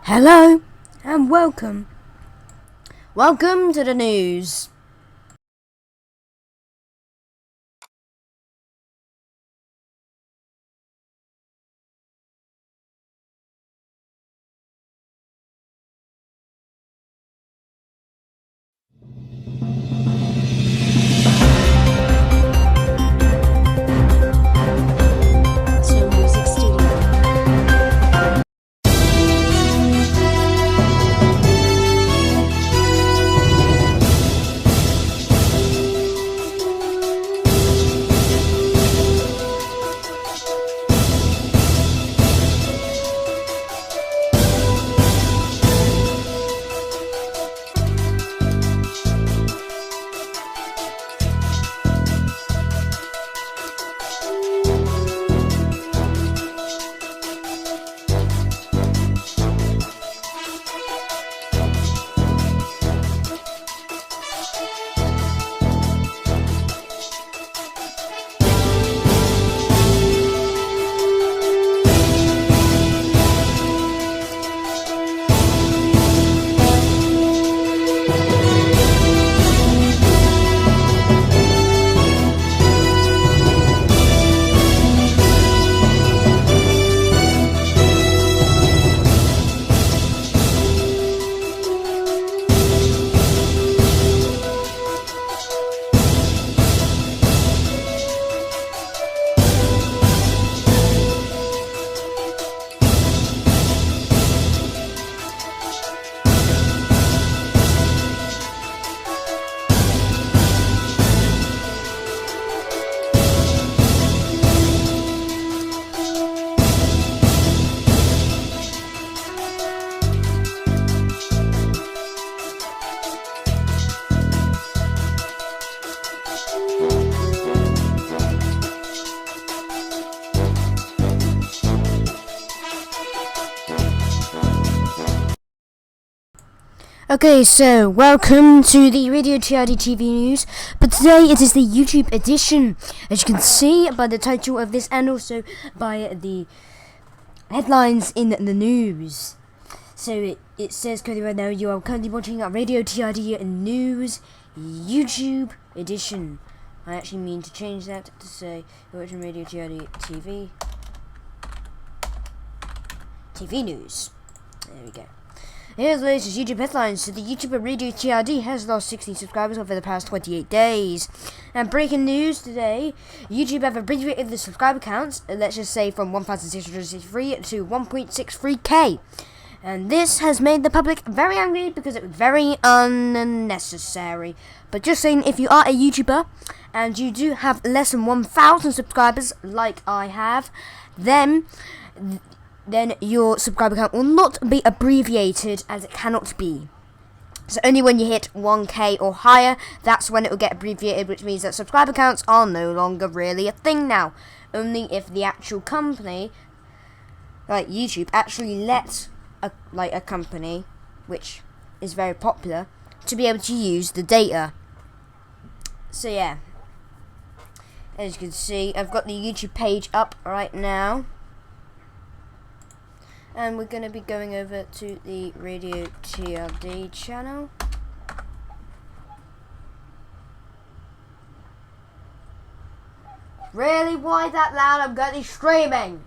Hello and welcome. Welcome to the news. Okay, so welcome to the RadioTRD TV news, but today it is the YouTube edition, as you can see by the title of this and also by the headlines in the news. So it says currently right now you are currently watching a RadioTRD news YouTube edition. I actually mean to change that to say you're watching RadioTRD TV news. There we go. Here's the latest YouTube headlines. So the YouTuber RadioTRD has lost 16 subscribers over the past 28 days. And breaking news today, YouTube have abbreviated the subscriber counts, let's just say from 1,663 to 1.63k. And this has made the public very angry because it was very unnecessary. But just saying, if you are a YouTuber and you do have less than 1,000 subscribers like I have, then your subscriber count will not be abbreviated, as it cannot be. So only when you hit 1k or higher, that's when it will get abbreviated, which means that subscriber counts are no longer really a thing now. Only if the actual company, like YouTube, actually lets a company, which is very popular, to be able to use the data. So yeah, as you can see, I've got the YouTube page up right now. And we're going to be going over to the RadioTRD channel. Really? Why that loud? I'm going to be streaming.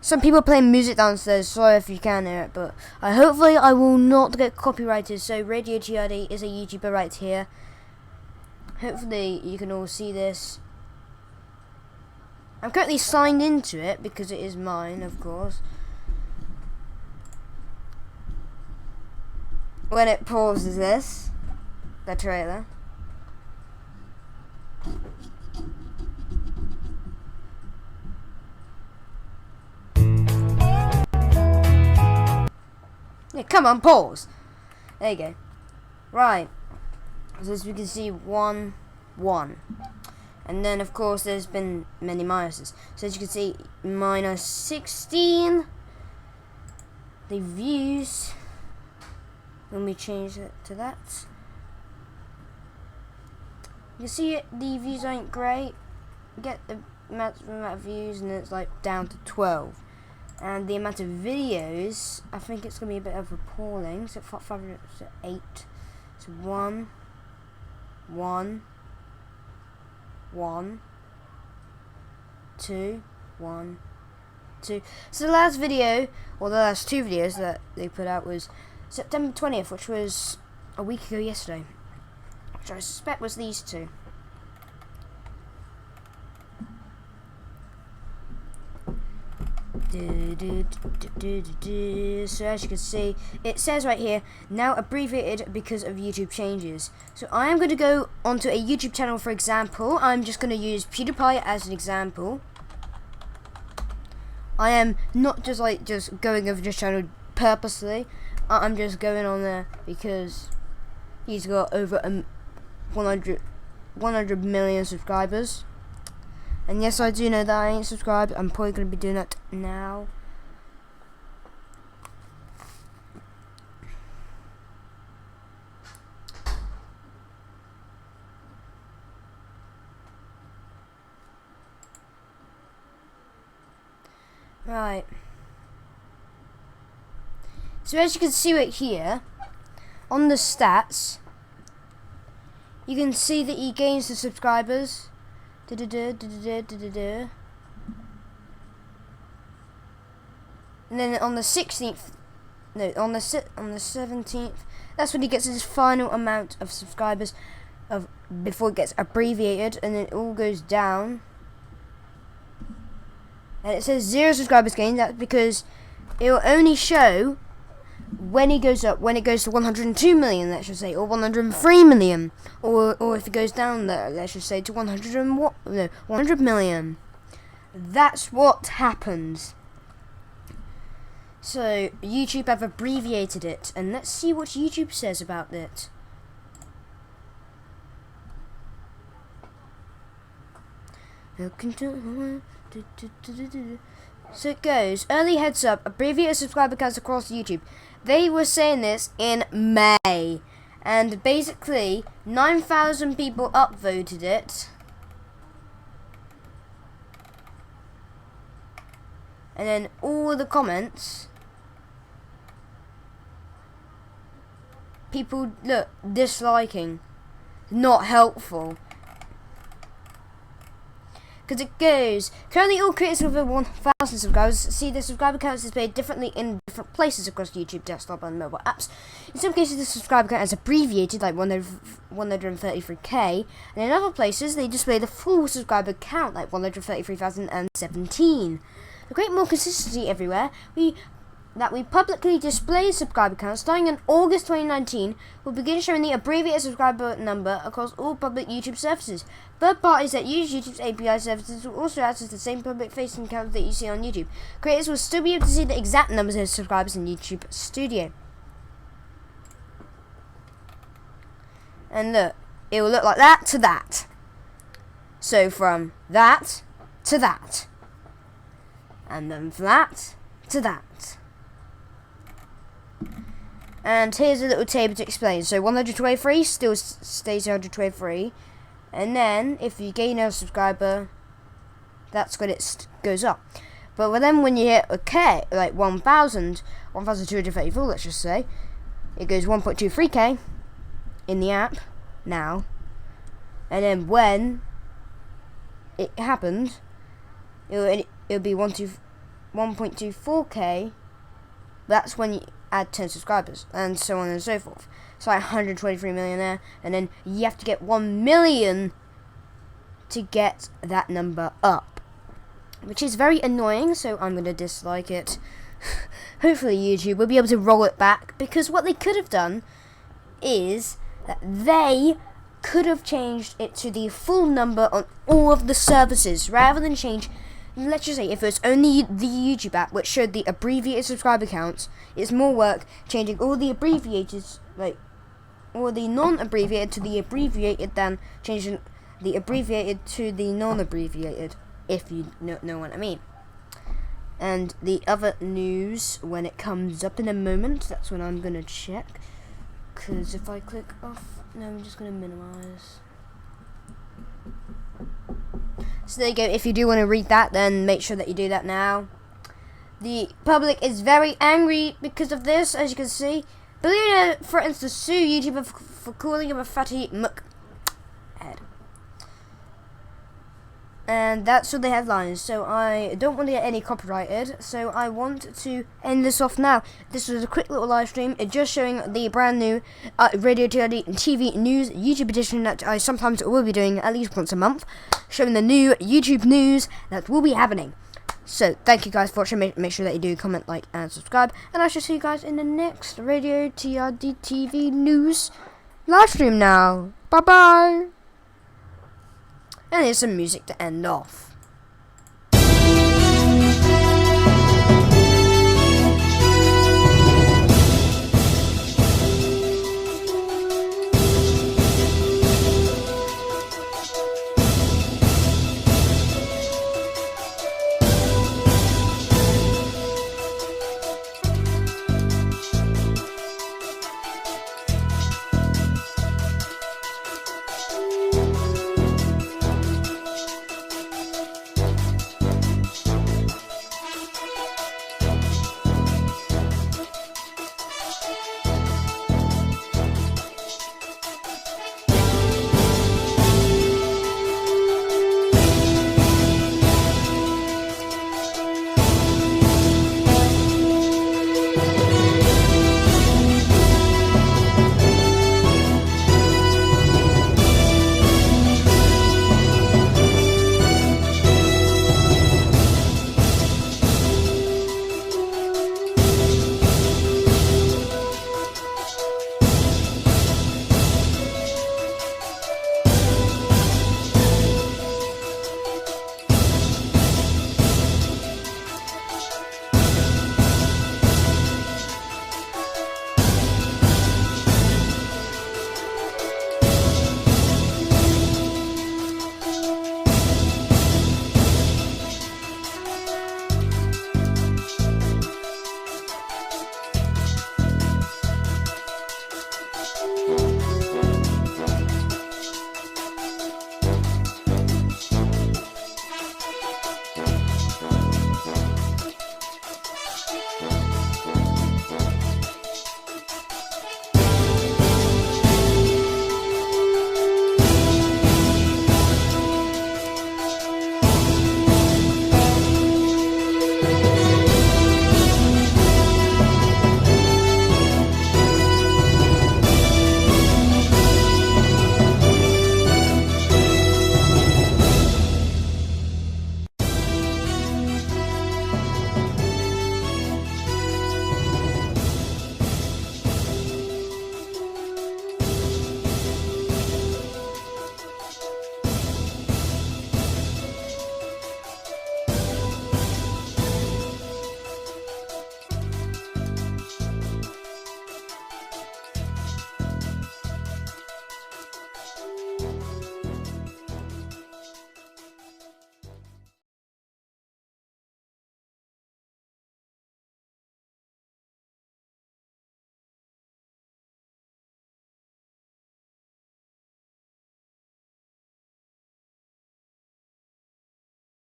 Some people are playing music downstairs. Sorry if you can hear it, but hopefully I will not get copyrighted. So RadioTRD is a YouTuber right here. Hopefully you can all see this. I'm currently signed into it because it is mine, of course. When it pauses this, the trailer. Yeah, come on, pause. There you go. Right. So as we can see, 1, 1. And then, of course, there's been many minuses. So as you can see, minus 16. The views, when we change it to that, you see it, the views aren't great. You get the maximum amount of views and it's like down to 12. And the amount of videos, I think it's going to be a bit of appalling. So 508. So 1, 1, 1, 2, 1, 2. So the last video, or the last 2 videos that they put out was September 20th, which was a week ago yesterday. Which I suspect was these 2. So as you can see, it says right here, now abbreviated because of YouTube changes. So I am going to go onto a YouTube channel, for example. I'm just going to use PewDiePie as an example. I am not just going over this channel purposely. I'm just going on there because he's got over 100 million subscribers. And yes, I do know that I ain't subscribed. I'm probably going to be doing that now. Right. So as you can see right here, on the stats, you can see that he gains the subscribers. And then on the 16th, no, on the 17th, that's when he gets his final amount of subscribers before it gets abbreviated, and then it all goes down. And it says 0 subscribers gained. That's because it will only show when it goes up, when it goes to 102 million, let's just say, or 103 million, or if it goes down there, let's just say to 100 million. That's what happens. So YouTube have abbreviated it, and let's see what YouTube says about it. So it goes, early heads up, abbreviated subscriber counts across YouTube. They were saying this in May, and basically 9,000 people upvoted it, and then all the comments, people disliking, not helpful. Because it goes, currently all creators with over 1,000 subscribers see their subscriber counts displayed differently in different places across YouTube, desktop and mobile apps. In some cases the subscriber count is abbreviated, like 133k, and in other places they display the full subscriber count, like 133,017. To create more consistency everywhere, we publicly display subscriber counts starting in August 2019, will begin showing the abbreviated subscriber number across all public YouTube services. Third parties that use YouTube's API services will also access the same public-facing counts that you see on YouTube. Creators will still be able to see the exact numbers of subscribers in YouTube Studio. And look, it will look like that to that. So from that to that. And then from that to that. And here's a little table to explain. So 123 still stays 123, and then if you gain a subscriber, that's when it goes up. But then when you hit a K, like 1,234, let's just say, it goes 1.23k in the app now, and then when it happened, it'll be 1.24k. That's when you add 10 subscribers, and so on and so forth. So like 123 million there, and then you have to get 1 million to get that number up, which is very annoying, so I'm going to dislike it. Hopefully YouTube will be able to roll it back, because what they could have done is that they could have changed it to the full number on all of the services, rather than change. Let's just say if it's only the YouTube app which showed the abbreviated subscriber counts, it's more work changing all the abbreviated, like all the non-abbreviated to the abbreviated, than changing the abbreviated to the non-abbreviated, if you know what I mean. And the other news, when it comes up in a moment, that's when I'm gonna check, because if I click off, no, I'm just gonna minimize. So there you go. If you do want to read that, then make sure that you do that now. The public is very angry because of this, as you can see. Billionaire threatens to sue YouTuber for calling him a fatty muck head. And that's all the headlines, so I don't want to get any copyrighted, so I want to end this off now. This was a quick little live stream, just showing the brand new RadioTRD TV News YouTube edition that I sometimes will be doing at least once a month, showing the new YouTube news that will be happening. So, thank you guys for watching. Make sure that you do comment, like, and subscribe. And I shall see you guys in the next RadioTRD TV News live stream now. Bye-bye. And here's some music to end off.